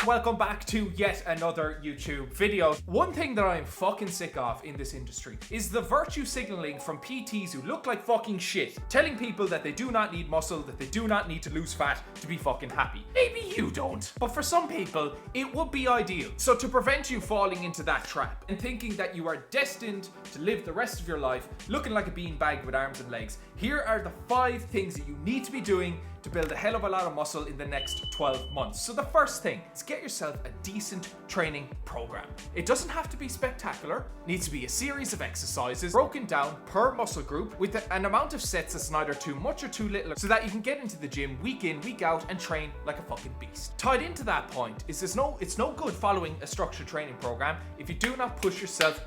Welcome back to yet another YouTube video. One thing that I'm fucking sick of in this industry is the virtue signaling from PTs who look like fucking shit, telling people that they do not need muscle, that they do not need to lose fat to be fucking happy. Maybe you don't, but for some people, it would be ideal. So to prevent you falling into that trap and thinking that you are destined to live the rest of your life looking like a beanbag with arms and legs, here are the 5 things that you need to be doing to build a hell of a lot of muscle in the next 12 months. So the first thing is get yourself a decent training program. It doesn't have to be spectacular. It needs to be a series of exercises broken down per muscle group with an amount of sets that's neither too much or too little, so that you can get into the gym week in, week out and train like a fucking beast. Tied into that point is it's no good following a structured training program if you do not push yourself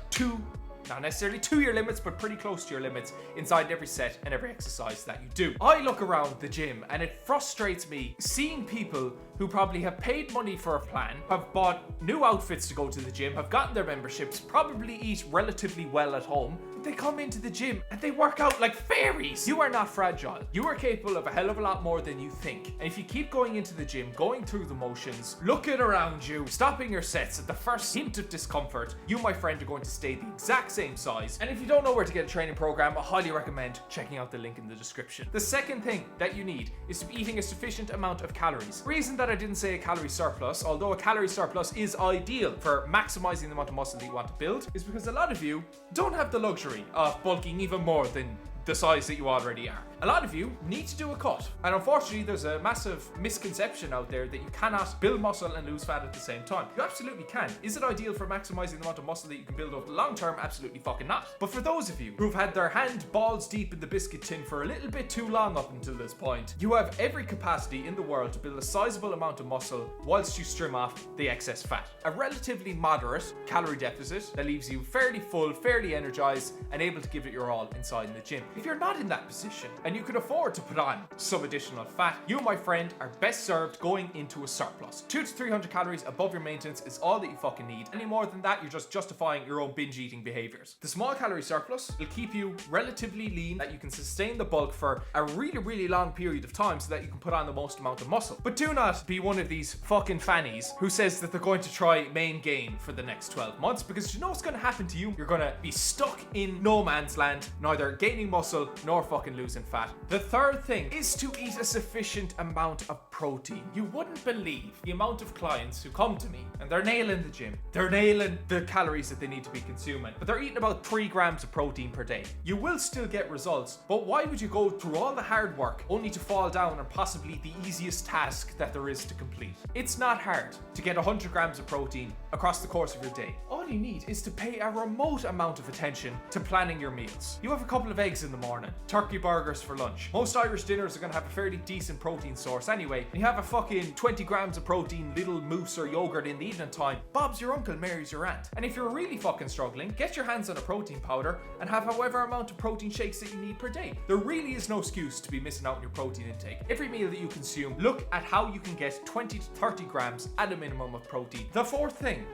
not necessarily to your limits, but pretty close to your limits inside every set and every exercise that you do. I look around the gym and it frustrates me seeing people who probably have paid money for a plan, have bought new outfits to go to the gym, have gotten their memberships, probably eat relatively well at home, but they come into the gym and they work out like fairies. You are not fragile. You are capable of a hell of a lot more than you think. And if you keep going into the gym, going through the motions, looking around you, stopping your sets at the first hint of discomfort, you, my friend, are going to stay the exact same size. And if you don't know where to get a training program, I highly recommend checking out the link in the description. The second thing that you need is to be eating a sufficient amount of calories. The reason that I didn't say a calorie surplus, although a calorie surplus is ideal for maximizing the amount of muscle that you want to build, is because a lot of you don't have the luxury of bulking even more than the size that you already are. A lot of you need to do a cut. And unfortunately, there's a massive misconception out there that you cannot build muscle and lose fat at the same time. You absolutely can. Is it ideal for maximizing the amount of muscle that you can build over the long term? Absolutely fucking not. But for those of you who've had their hand balls deep in the biscuit tin for a little bit too long up until this point, you have every capacity in the world to build a sizable amount of muscle whilst you trim off the excess fat. A relatively moderate calorie deficit that leaves you fairly full, fairly energized, and able to give it your all inside in the gym. If you're not in that position and you can afford to put on some additional fat, you, my friend, are best served going into a surplus. 200 to 300 calories above your maintenance is all that you fucking need. Any more than that, you're just justifying your own binge eating behaviors. The small calorie surplus will keep you relatively lean, that you can sustain the bulk for a really, really long period of time so that you can put on the most amount of muscle. But do not be one of these fucking fannies who says that they're going to try main gain for the next 12 months, because you know what's going to happen to you? You're going to be stuck in no man's land, neither gaining muscle nor fucking losing fat. The third thing is to eat a sufficient amount of protein. You wouldn't believe the amount of clients who come to me and they're nailing the gym. They're nailing the calories that they need to be consuming, but they're eating about 3 grams of protein per day. You will still get results, but why would you go through all the hard work only to fall down on possibly the easiest task that there is to complete? It's not hard to get 100 grams of protein across the course of your day. All you need is to pay a remote amount of attention to planning your meals. You have a couple of eggs in the morning, turkey burgers for lunch. Most Irish dinners are going to have a fairly decent protein source anyway, and you have a fucking 20 grams of protein, little mousse or yogurt in the evening time. Bob's your uncle, Mary's your aunt. And if you're really fucking struggling, get your hands on a protein powder and have however amount of protein shakes that you need per day. There really is no excuse to be missing out on your protein intake. Every meal that you consume, look at how you can get 20 to 30 grams at a minimum of protein. The fourth thing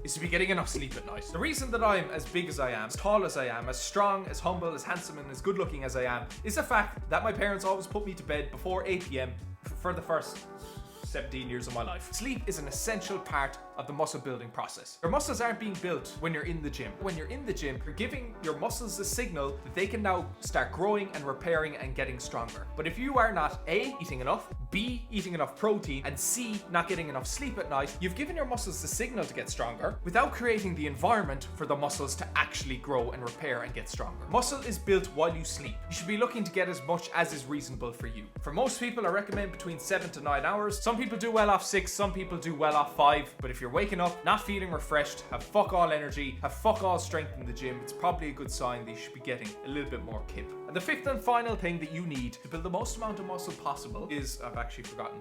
is to be getting enough sleep at night. The reason that I'm as big as I am, as tall as I am, as strong, as humble, as handsome, and as good looking as I am is the fact that my parents always put me to bed before 8 p.m. for the first 17 years of my life. Sleep is an essential part of the muscle building process. Your muscles aren't being built when you're in the gym. When you're in the gym, you're giving your muscles a signal that they can now start growing and repairing and getting stronger. But if you are not A, eating enough, B, eating enough protein, and C, not getting enough sleep at night, you've given your muscles the signal to get stronger without creating the environment for the muscles to actually grow and repair and get stronger. Muscle is built while you sleep. You should be looking to get as much as is reasonable for you. For most people, I recommend between 7 to 9 hours. Some people do well off 6, some people do well off 5, but if you're waking up not feeling refreshed, have fuck all energy, have fuck all strength in the gym, it's probably a good sign that you should be getting a little bit more kip. And the fifth and final thing that you need to build the most amount of muscle possible is, I've actually forgotten.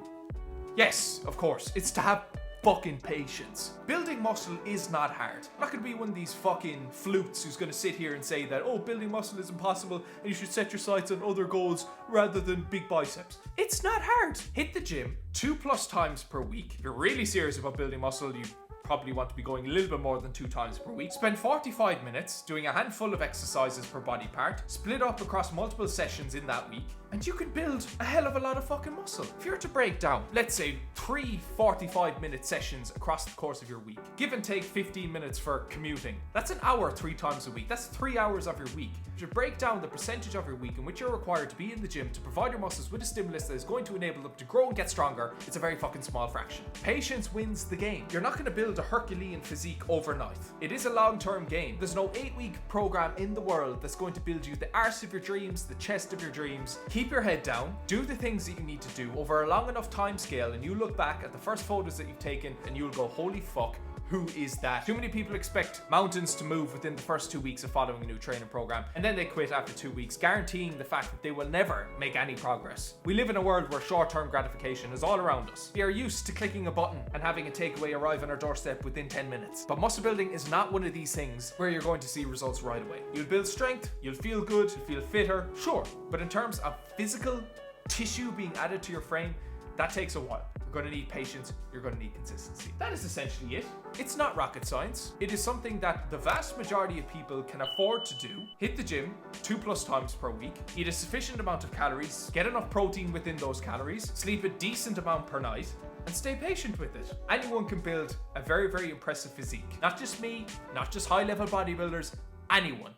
Yes, of course, it's to have fucking patience. Building muscle is not hard. I'm not gonna be one of these fucking flutes who's gonna sit here and say that, oh, building muscle is impossible and you should set your sights on other goals rather than big biceps. It's not hard. Hit the gym 2+ times per week. If you're really serious about building muscle, you probably want to be going a little bit more than 2 times per week. Spend 45 minutes doing a handful of exercises per body part, split up across multiple sessions in that week. and you could build a hell of a lot of fucking muscle. If you were to break down, let's say 3 45-minute sessions across the course of your week, give and take 15 minutes for commuting, that's an hour 3 times a week. That's 3 hours of your week. If you break down the percentage of your week in which you're required to be in the gym to provide your muscles with a stimulus that is going to enable them to grow and get stronger, it's a very fucking small fraction. Patience wins the game. You're not going to build a Herculean physique overnight. It is a long-term game. There's no 8-week program in the world that's going to build you the arse of your dreams, the chest of your dreams. Keep your head down, do the things that you need to do over a long enough time scale, and you look back at the first photos that you've taken and you'll go, holy fuck, who is that? Too many people expect mountains to move within the first 2 weeks of following a new training program, and then they quit after 2 weeks, guaranteeing the fact that they will never make any progress. We live in a world where short-term gratification is all around us. We are used to clicking a button and having a takeaway arrive on our doorstep within 10 minutes. But muscle building is not one of these things where you're going to see results right away. You'll build strength, you'll feel good, you'll feel fitter, sure. But in terms of physical tissue being added to your frame, that takes a while. You're going to need patience, you're going to need consistency. That is essentially it. It's not rocket science. It is something that the vast majority of people can afford to do. Hit the gym 2+ times per week, eat a sufficient amount of calories, get enough protein within those calories, sleep a decent amount per night, and stay patient with it. Anyone can build a very, very impressive physique. Not just me, not just high-level bodybuilders, anyone.